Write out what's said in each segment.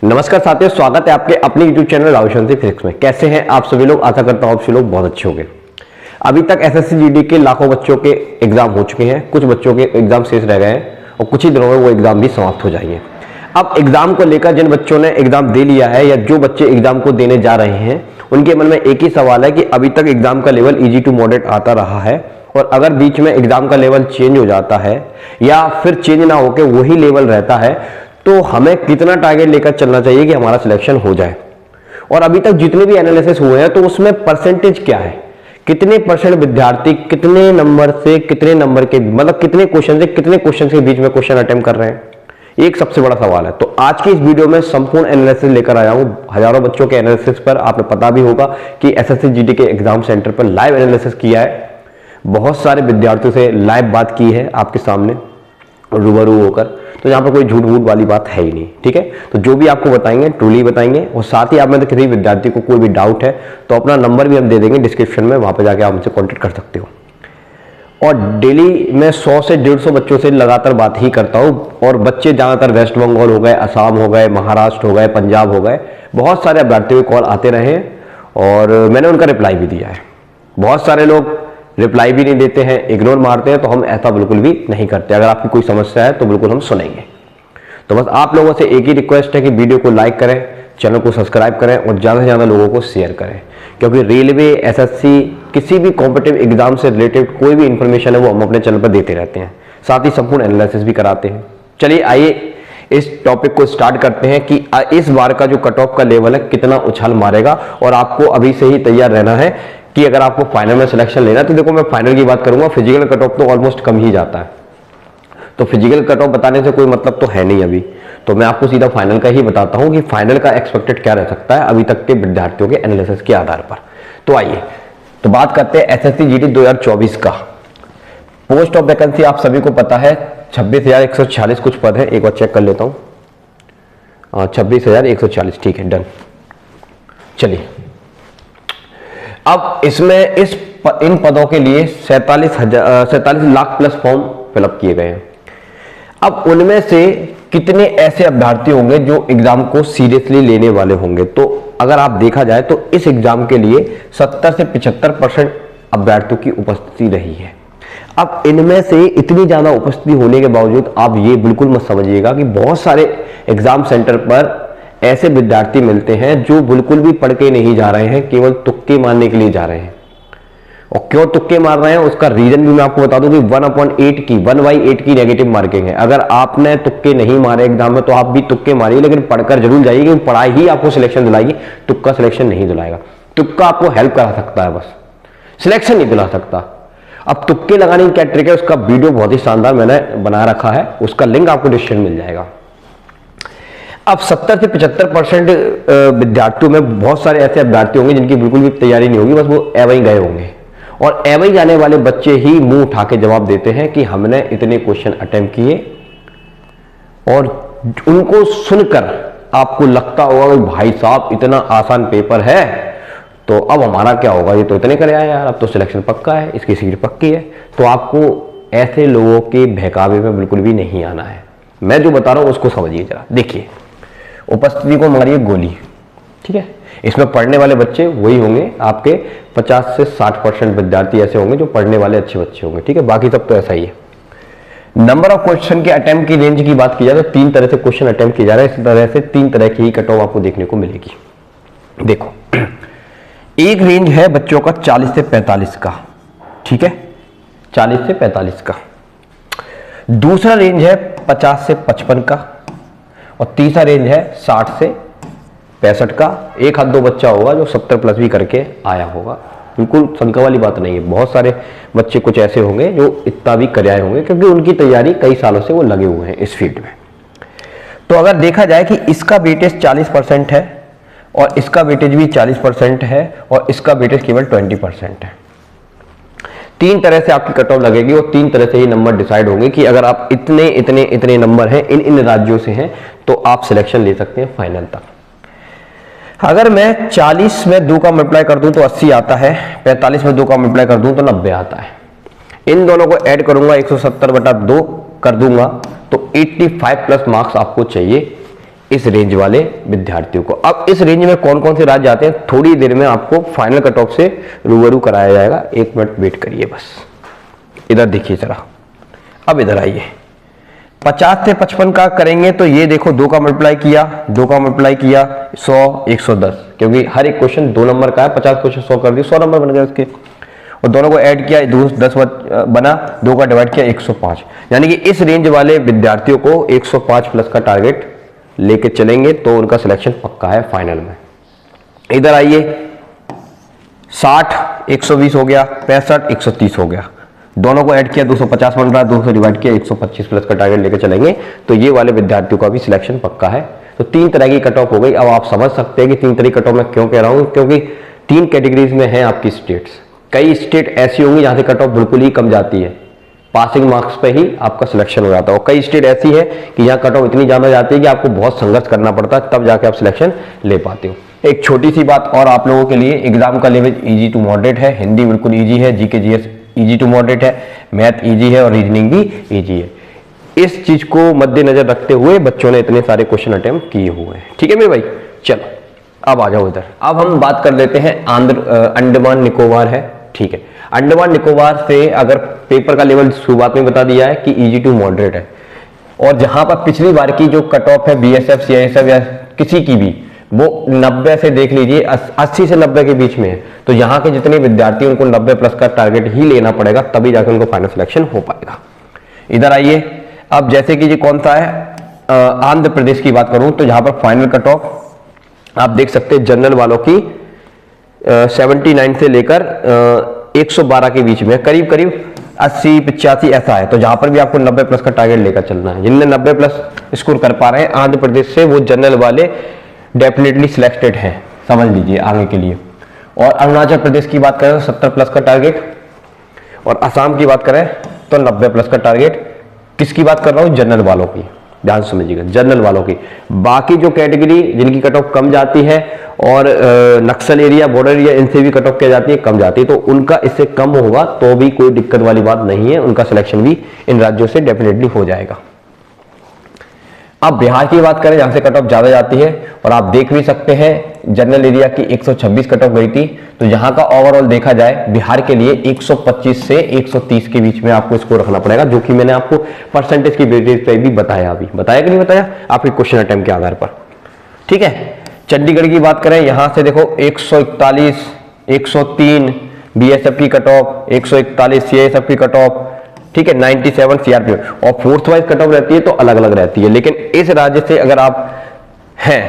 नमस्कार साथियों, स्वागत है आपके अपने YouTube चैनल राहुल शांति फिजिक्स में। कैसे हैं आप सभी लोग? आशा करता हूं आप सभी लोग बहुत अच्छे होंगे। अभी तक एसएससी जीडी के लाखों बच्चों के एग्जाम हो चुके हैं, कुछ बच्चों के एग्जाम शेष रह गए हैं और कुछ ही दिनों में वो एग्जाम भी समाप्त हो जाएंगे। अब एग्जाम को लेकर जिन बच्चों ने एग्जाम दे लिया है या जो बच्चे एग्जाम को देने जा रहे हैं, उनके मन में एक ही सवाल है कि अभी तक एग्जाम का लेवल ईजी टू मॉडरेट आता रहा है और अगर बीच में एग्जाम का लेवल चेंज हो जाता है या फिर चेंज ना होकर वही लेवल रहता है तो हमें कितना टारगेट लेकर चलना चाहिए कि हमारा सिलेक्शन हो जाए। और अभी तक जितने भी एनालिसिस हुए हैं तो उसमें परसेंटेज क्या है, कितने परसेंट विद्यार्थी कितने नंबर से कितने नंबर के मतलब कितने क्वेश्चन से कितने क्वेश्चन के बीच में क्वेश्चन अटेम्प्ट कर रहे हैं, एक सबसे बड़ा सवाल है। तो आज की इस वीडियो में संपूर्ण एनालिसिस लेकर आया हूं हजारों बच्चों के एनालिसिस पर। आपने पता भी होगा कि एसएससी जीडी के एग्जाम सेंटर पर लाइव एनालिसिस किया है, बहुत सारे विद्यार्थियों से लाइव बात की है आपके सामने रूबरू होकर, तो यहाँ पर कोई झूठ वूठ वाली बात है ही नहीं। ठीक है, तो जो भी आपको बताएंगे ट्रूली बताएंगे और साथ ही आप में तो किसी विद्यार्थी को कोई भी डाउट है तो अपना नंबर भी हम दे देंगे डिस्क्रिप्शन में, वहां पर जाके आप हमसे कॉन्टेक्ट कर सकते हो। और डेली मैं 100 से 150 बच्चों से लगातार बात ही करता हूँ और बच्चे ज़्यादातर वेस्ट बंगाल हो गए, असम हो गए, महाराष्ट्र हो गए, पंजाब हो गए, बहुत सारे अभ्यर्थियों के कॉल आते रहे हैं और मैंने उनका रिप्लाई भी दिया है। बहुत सारे लोग रिप्लाई भी नहीं देते हैं, इग्नोर मारते हैं, तो हम ऐसा बिल्कुल भी नहीं करते। अगर आपकी कोई समस्या है तो बिल्कुल हम सुनेंगे। तो बस आप लोगों से एक ही रिक्वेस्ट है कि वीडियो को लाइक करें, चैनल को सब्सक्राइब करें और ज़्यादा से ज़्यादा लोगों को शेयर करें, क्योंकि रेलवे, एसएससी, किसी भी कॉम्पिटिटिव एग्जाम से रिलेटेड कोई भी इंफॉर्मेशन है वो हम अपने चैनल पर देते रहते हैं, साथ ही संपूर्ण एनालिसिस भी कराते हैं। चलिए आइए इस टॉपिक को स्टार्ट करते हैं कि इस बार का जो कट ऑफ का लेवल है कितना उछाल मारेगा और आपको अभी से ही तैयार रहना है कि अगर आपको फाइनल में सिलेक्शन लेना है। तो देखो, मैं फाइनल की बात करूंगा, फिजिकल कट ऑफ तो ऑलमोस्ट कम ही जाता है, तो फिजिकल कट ऑफ बताने से कोई मतलब तो है नहीं अभी, तो मैं आपको सीधा फाइनल का ही बताता हूं कि फाइनल का एक्सपेक्टेड क्या रह सकता है अभी तक के विद्यार्थियों के एनालिसिस के आधार पर। तो आइए तो बात करते हैं एसएससी जीडी 2024 का। पोस्ट ऑफ वैकेंसी आप सभी को पता है 26,146 कुछ पद है। एक बार चेक कर लेता हूं, 26,140, ठीक है, डन। चलिए, अब इसमें इन पदों के लिए 47 लाख प्लस फॉर्म फिलअप किए गए हैं। अब उनमें से कितने ऐसे अभ्यर्थी होंगे जो एग्जाम को सीरियसली लेने वाले होंगे? तो अगर आप देखा जाए तो इस एग्जाम के लिए 70 से 75% अभ्यर्थियों की उपस्थिति रही है। अब इनमें से इतनी ज्यादा उपस्थिति होने के बावजूद आप ये बिल्कुल मत समझिएगा कि बहुत सारे एग्जाम सेंटर पर ऐसे विद्यार्थी मिलते हैं जो बिल्कुल भी पढ़ के नहीं जा रहे हैं, केवल तुक्के मारने के लिए जा रहे हैं। और क्यों तुक्के मार रहे हैं उसका रीजन भी मैं आपको बता दूं कि 1/8 की नेगेटिव मार्किंग है। अगर आपने तुक्के नहीं मारे एग्जाम में तो आप भी तुक्के मारिए, लेकिन पढ़कर जरूर जाइए, क्योंकि पढ़ाई ही आपको सिलेक्शन दिलाएगी, तुक्का सिलेक्शन नहीं दिलाएगा। तुक्का आपको हेल्प करा सकता है, बस सिलेक्शन नहीं दिला सकता। अब तुक्के लगाने की क्या ट्रिक है, उसका वीडियो बहुत ही शानदार मैंने बना रखा है, उसका लिंक आपको डिस्क्रिप्शन मिल जाएगा। अब 70 से 75% विद्यार्थियों में बहुत सारे ऐसे अभ्यर्थी होंगे जिनकी बिल्कुल भी तैयारी नहीं होगी, बस वो एवं गए होंगे। और एवं जाने वाले बच्चे ही मुंह उठा के जवाब देते हैं कि हमने इतने क्वेश्चन अटेम्प्ट किए, और उनको सुनकर आपको लगता होगा कि भाई साहब इतना आसान पेपर है तो अब हमारा क्या होगा, ये तो इतने करे आए यार, अब तो सिलेक्शन पक्का है, इसकी सीट पक्की है। तो आपको ऐसे लोगों के बहकावे में बिल्कुल भी नहीं आना है। मैं जो बता रहा हूं उसको समझिए जरा। देखिए, उपस्थिति को मारिए गोली, ठीक है। इसमें पढ़ने वाले बच्चे वही होंगे, आपके 50 से 60% विद्यार्थी ऐसे होंगे जो पढ़ने वाले अच्छे बच्चे होंगे, ठीक है। बाकी सब तो ऐसा ही है। नंबर ऑफ क्वेश्चन के अटेम्प्ट की रेंज की बात की जाए तो 3 तरह से क्वेश्चन अटेम्प्ट किए जा रहे हैं। इस तरह से 3 तरह की ही कट ऑफ आपको देखने को मिलेगी। देखो, एक रेंज है बच्चों का 40 से 45 का, ठीक है, 40 से 45 का। दूसरा रेंज है 50 से 55 का और तीसरा रेंज है 60 से 65 का। एक हाथ 2 बच्चा होगा जो 70 प्लस भी करके आया होगा, बिल्कुल शंका वाली बात नहीं है। बहुत सारे बच्चे कुछ ऐसे होंगे जो इतना भी कर आए होंगे, क्योंकि उनकी तैयारी कई सालों से वो लगे हुए हैं इस फील्ड में। तो अगर देखा जाए कि इसका वेटेज 40% है और इसका वेटेज भी 40% है और इसका वेटेज केवल 20% है। 3 तरह से आपकी कट ऑफ लगेगी और 3 तरह से ही नंबर डिसाइड होंगे कि अगर आप इतने इतने इतने नंबर हैं, इन राज्यों से हैं, तो आप सिलेक्शन ले सकते हैं फाइनल तक। अगर मैं 40 में 2 का मल्टीप्लाई कर दूं तो 80 आता है, 45 में 2 का मल्टीप्लाई कर दूं तो 90 आता है। इन दोनों को ऐड करूंगा, 170/2 कर दूंगा तो 85 प्लस मार्क्स आपको चाहिए इस रेंज वाले विद्यार्थियों को। अब इस रेंज में कौन कौन से राज्य आते हैं थोड़ी देर में आपको फाइनल कट ऑफ से रूबरू कराया जाएगा। 1 मिनट वेट करिए बस। इधर देखिए जरा, अब इधर आइए। 50 से 55 का करेंगे तो ये देखो 2 का मल्टीप्लाई किया, 2 का मल्टीप्लाई किया 100, 110, क्योंकि हर एक क्वेश्चन 2 नंबर का है। 50 क्वेश्चन 100 कर दिए, 100 नंबर बन गए उसके। और दोनों को ऐड किया, 10 बना, 2 का डिवाइड किया 105। यानी कि इस रेंज वाले विद्यार्थियों को 105 प्लस का टारगेट लेके चलेंगे तो उनका सिलेक्शन पक्का है फाइनल में। इधर आइए, 60 120 हो गया, 65 130 हो गया, दोनों को ऐड किया 250 बन रहा है, 200 डिवाइड किया 125 प्लस का टारगेट लेके चलेंगे तो ये वाले विद्यार्थियों का भी सिलेक्शन पक्का है। तो 3 तरह की कट ऑफ हो गई। अब आप समझ सकते हैं कि 3 तरह की कट ऑफ मैं क्यों कह रहा हूं, क्योंकि 3 कैटेगरीज में है आपकी स्टेट्स। कई स्टेट ऐसी होंगी जहां से कट ऑफ बिल्कुल ही कम जाती है, पासिंग मार्क्स पे ही आपका सिलेक्शन हो जाता है। और कई स्टेट ऐसी है कि यहाँ कट ऑफ इतनी ज्यादा जाती है कि आपको बहुत संघर्ष करना पड़ता है, तब जाके आप सिलेक्शन ले पाते हो। एक छोटी सी बात और आप लोगों के लिए, एग्जाम का लेवल इजी टू मॉडरेट है। हिंदी बिल्कुल इजी है, GK GS easy to moderate है, मैथ इजी है और रीजनिंग भी इजी है। इस चीज को मद्देनजर रखते हुए बच्चों ने इतने सारे क्वेश्चन अटेम्प्ट किए हुए हैं। ठीक है मेरे भाई, चलो अब आ जाओ इधर। अब हम बात कर लेते हैं अंडमान निकोबार है। ठीक है, अंडमान निकोबार से अगर पेपर का लेवल शुरुआत में बता दिया है कि इजी टू मॉडरेट है, और जहां पर पिछली बार की जो कट ऑफ है बीएसएफ सीआईएसएफ या किसी की भी, वो 90 से देख लीजिए 80 से 90 के बीच में है, तो यहाँ के जितने विद्यार्थी उनको 90 प्लस का टारगेट ही लेना पड़ेगा, तभी जाकर उनको फाइनल सिलेक्शन हो पाएगा। इधर आइए, अब जैसे कि ये कौन सा है, आंध्र प्रदेश की बात करूं तो जहां पर फाइनल कट ऑफ आप देख सकते हैं जनरल वालों की 79 से लेकर 112 के बीच में, करीब करीब 80 85 ऐसा है। तो जहां पर भी आपको 90 प्लस का टारगेट लेकर चलना है। जिनने 90 प्लस स्कोर कर पा रहे हैं आंध्र प्रदेश से, वो जनरल वाले डेफिनेटली सिलेक्टेड हैं, समझ लीजिए आगे के लिए। और अरुणाचल प्रदेश की बात करें तो 70 प्लस का टारगेट, और असम की बात करें तो 90 प्लस का टारगेट। किसकी बात कर रहा हूं, जनरल वालों की, ध्यान समझिएगा, जनरल वालों की। बाकी जो कैटेगरी जिनकी कट ऑफ कम जाती है और नक्सल एरिया, बॉर्डर एरिया, इनसे भी कट ऑफ क्या जाती है, कम जाती है, तो उनका इससे कम होगा तो भी कोई दिक्कत वाली बात नहीं है, उनका सिलेक्शन भी इन राज्यों से डेफिनेटली हो जाएगा। अब बिहार की बात करें जहां से कट ऑफ ज्यादा जाती है, और आप देख भी सकते हैं जनरल एरिया की 126 कट ऑफ गई थी, तो यहां का ओवरऑल देखा जाए बिहार के लिए 125 से 130 के बीच में आपको स्कोर रखना पड़ेगा, जो कि मैंने आपको परसेंटेज की बेसिस पे भी बताया। अभी बताया कि नहीं बताया आपके क्वेश्चन अटेम्प्ट के आधार पर। ठीक है, चंडीगढ़ की बात करें, यहां से देखो 141, 103 बीएसएफ की कट ऑफ, 141 सीआईएसएफ की कट ऑफ, ठीक है, 97 सीआरपीएफ, और फोर्स वाइज कट ऑफ रहती है तो अलग अलग रहती है। लेकिन इस राज्य से अगर आप हैं,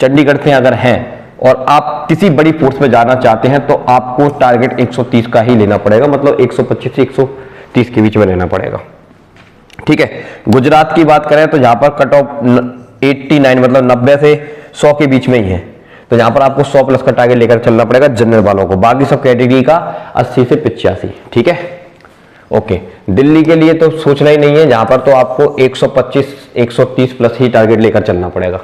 चंडीगढ़ से अगर हैं और आप किसी बड़ी फोर्स में जाना चाहते हैं तो आपको टारगेट 130 का ही लेना पड़ेगा, मतलब 125 से 130 के बीच में लेना पड़ेगा। ठीक है, गुजरात की बात करें तो जहां पर कट ऑफ 89 मतलब 90 से 100 के बीच में ही है, तो यहां पर आपको 100 प्लस का टारगेट लेकर चलना पड़ेगा जनरल वालों को। बाकी सब कैटेगरी का 80 से 85। ठीक है, ओके। दिल्ली के लिए तो सोचना ही नहीं है, जहां पर तो आपको 125 130 प्लस ही टारगेट लेकर चलना पड़ेगा।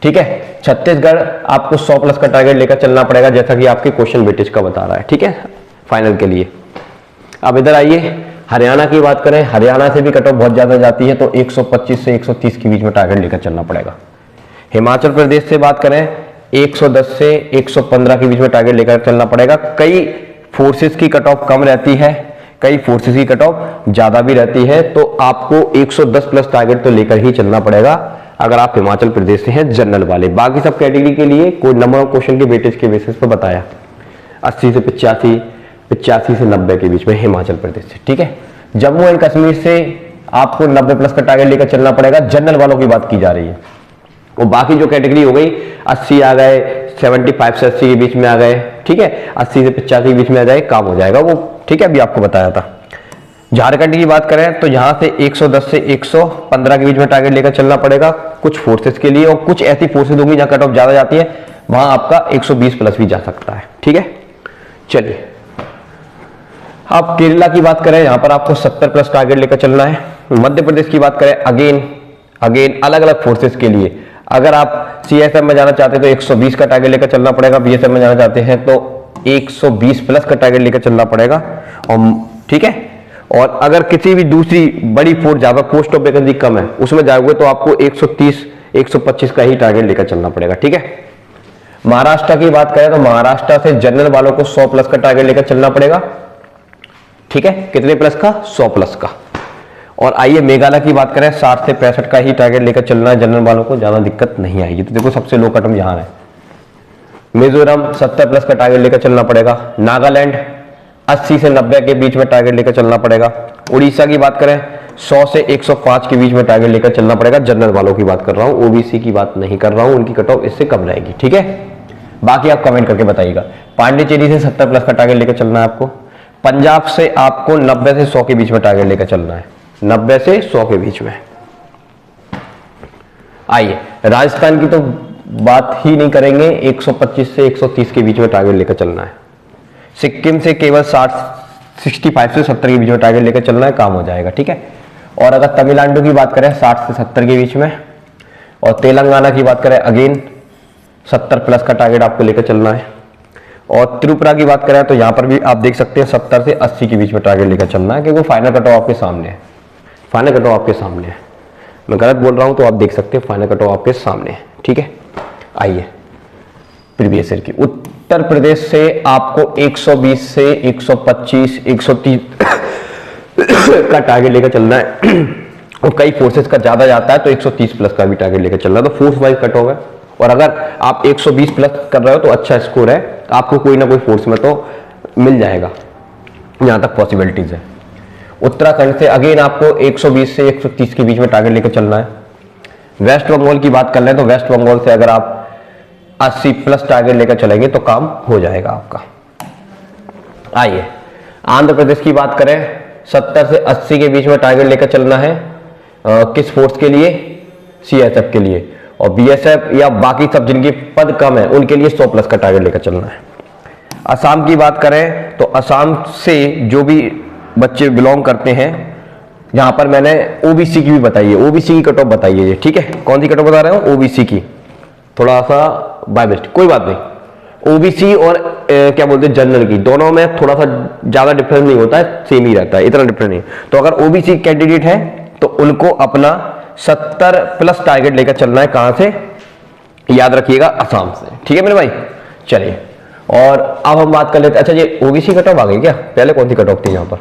ठीक है, छत्तीसगढ़ आपको 100 प्लस का टारगेट लेकर चलना पड़ेगा, जैसा कि आपके क्वेश्चन वेटेज का बता रहा है। ठीक है, फाइनल के लिए। अब इधर आइए, हरियाणा की बात करें, हरियाणा से भी कट ऑफ बहुत ज्यादा जाती है, तो 125 से 130 के बीच में टारगेट लेकर चलना पड़ेगा। हिमाचल प्रदेश से बात करें 110 से 115 के बीच में टारगेट लेकर चलना पड़ेगा। कई फोर्सेस की कट ऑफ कम रहती है, कई फोर्सेस की कट ऑफ ज्यादा भी रहती है, तो आपको 110 प्लस टारगेट तो लेकर ही चलना पड़ेगा अगर आप हिमाचल प्रदेश से हैं जनरल वाले। बाकी सब कैटेगरी के लिए कोई नंबर ऑफ क्वेश्चन के वेटेज के बेसिस पर बताया, 80 से 85, 85 से 90 के बीच में हिमाचल प्रदेश से। ठीक है, जम्मू एंड कश्मीर से आपको 90 प्लस का टारगेट लेकर चलना पड़ेगा, जनरल वालों की बात की जा रही है। और बाकी जो कैटेगरी हो गई 80 आ गए, 75 से 80 के बीच में आ गए, ठीक है, 80 से 85 के बीच में आ जाए, काम हो जाएगा वो। ठीक है, अभी आपको बताया था। झारखंड की बात करें तो यहां से 110 से 115 के बीच में टारगेट लेकर चलना पड़ेगा कुछ फोर्सेस के लिए, और कुछ ऐसी फोर्सेस होंगी जहां कट ऑफ ज्यादा जाती है, वहां आपका 120 प्लस भी जा सकता है। ठीक है, चलिए अब केरला की बात करें, यहां पर आपको 70 प्लस टारगेट लेकर चलना है। मध्य प्रदेश की बात करें, अगेन अलग अलग फोर्सेस के लिए, अगर आप सीएसएफ में जाना चाहते हैं तो 120 का टारगेट लेकर चलना पड़ेगा, बीएसएफ में जाना चाहते हैं तो 120 प्लस का टारगेट लेकर चलना पड़ेगा। और ठीक है, और अगर किसी भी दूसरी बड़ी फोर्स, ज्यादा पोस्ट ऑफ वैकेंसी कम है, उसमें जाओगे तो आपको 130 125 का ही टारगेट लेकर चलना पड़ेगा। ठीक है, महाराष्ट्र की बात करें तो महाराष्ट्र से जनरल वालों को 100 प्लस का टारगेट लेकर चलना पड़ेगा। ठीक है, कितने प्लस का? 100 प्लस का। और आइए मेघालय की बात करें, 60 से 65 का ही टारगेट लेकर चलना है जनरल वालों को, ज्यादा दिक्कत नहीं आएगी। तो देखो सबसे लो कटम यहां है। मिजोरम 70 प्लस का टारगेट लेकर चलना पड़ेगा। नागालैंड 80 से 90 के बीच में टारगेट लेकर चलना पड़ेगा। उड़ीसा की बात करें 100 से 105 के बीच में टारगेट लेकर चलना पड़ेगा। जनरल वालों की बात कर रहा हूं, ओबीसी की बात नहीं कर रहा हूं, उनकी कट ऑफ इससे कम रहेगी। ठीक है, बाकी आप कमेंट करके बताइएगा। पांडिचेरी से 70 प्लस का टारगेट लेकर चलना है आपको। पंजाब से आपको 90 से 100 के बीच में टारगेट लेकर चलना है, 90 से 100 के बीच में। आइए राजस्थान की तो बात ही नहीं करेंगे, 125 से 130 के बीच में टारगेट लेकर चलना है। सिक्किम से केवल 65 से 70 के बीच में टारगेट लेकर चलना है, काम हो जाएगा। ठीक है, और अगर तमिलनाडु की बात करें 60 से 70 के बीच में, और तेलंगाना की बात करें अगेन 70 प्लस का टारगेट आपको लेकर चलना है। और त्रिपुरा की बात करें तो यहां पर भी आप देख सकते हैं 70 से 80 के बीच में टारगेट लेकर चलना है, क्योंकि फाइनल कट ऑफ आपके सामने है। फाइनल कट ऑफ आपके सामने है, मैं गलत बोल रहा हूं तो आप देख सकते हैं फाइनल कट ऑफ आपके सामने है। ठीक है, आइए प्रीवियस ईयर की उत्तर प्रदेश से आपको 120 से 125 130 का टारगेट लेकर चलना है। और कई फोर्सेस का ज्यादा जाता है तो 130 प्लस का भी टारगेट लेकर चलना है, तो फोर्स वाइज कट ऑफ है। और अगर आप 120 प्लस कर रहे हो तो अच्छा स्कोर है, आपको कोई ना कोई फोर्स में तो मिल जाएगा, यहां तक पॉसिबिलिटीज है। उत्तराखंड से अगेन आपको 120 से 130 के बीच में टारगेट लेकर चलना है। वेस्ट बंगाल की बात कर लें तो वेस्ट बंगाल से अगर आप 80 प्लस टारगेट लेकर चलेंगे तो काम हो जाएगा आपका। आइए आंध्र प्रदेश की बात करें, 70 से 80 के बीच में टारगेट लेकर चलना है। किस फोर्स के लिए? सीएसएफ के लिए। और बीएसएफ या बाकी सब जिनके पद कम है उनके लिए 100 प्लस का टारगेट लेकर चलना है। असम की बात करें तो असम से जो भी बच्चे बिलोंग करते हैं, यहां पर मैंने ओबीसी की भी बताई है, ओबीसी की कट ऑफ बताई है। ठीक है, कौन सी कट ऑफ बता रहे हो? ओबीसी की, थोड़ा सा बाय मिस्टेक, कोई बात नहीं। ओबीसी और क्या बोलते हैं जनरल की, दोनों में थोड़ा सा ज्यादा डिफरेंस नहीं होता है, सेम ही रहता है, इतना डिफरेंस नहीं। तो अगर ओबीसी कैंडिडेट है तो उनको अपना 70 प्लस टारगेट लेकर चलना है। कहां से? याद रखिएगा, असम से। ठीक है मेरे भाई, चलिए और अब हम बात कर लेते हैं। अच्छा ये ओबीसी कट ऑफ आ गई क्या? पहले कौन सी कट ऑफ थी यहां पर?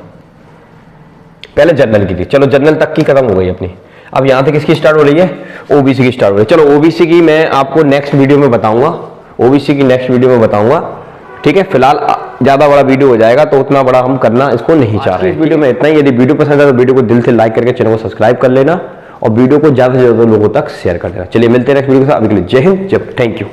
पहले जनरल की थी, चलो जनरल तक की खत्म हो गई अपनी। अब यहां से किसकी स्टार्ट हो रही है? ओबीसी की स्टार्ट हो रही है। चलो ओबीसी की मैं आपको नेक्स्ट वीडियो में बताऊंगा, ओबीसी की नेक्स्ट वीडियो में बताऊंगा। ठीक है, फिलहाल ज्यादा बड़ा वीडियो हो जाएगा तो उतना बड़ा हम करना इसको नहीं चाह रहे। इस वीडियो में इतना ही। यदि वीडियो पसंद है तो वीडियो को दिल से लाइक करके चैनल को सब्सक्राइब कर लेना और वीडियो को ज्यादा से ज्यादा लोगों तक शेयर कर देना। चलिए मिलते हैं नेक्स्ट वीडियो के साथ, अभी के लिए जय हिंद, थैंक यू।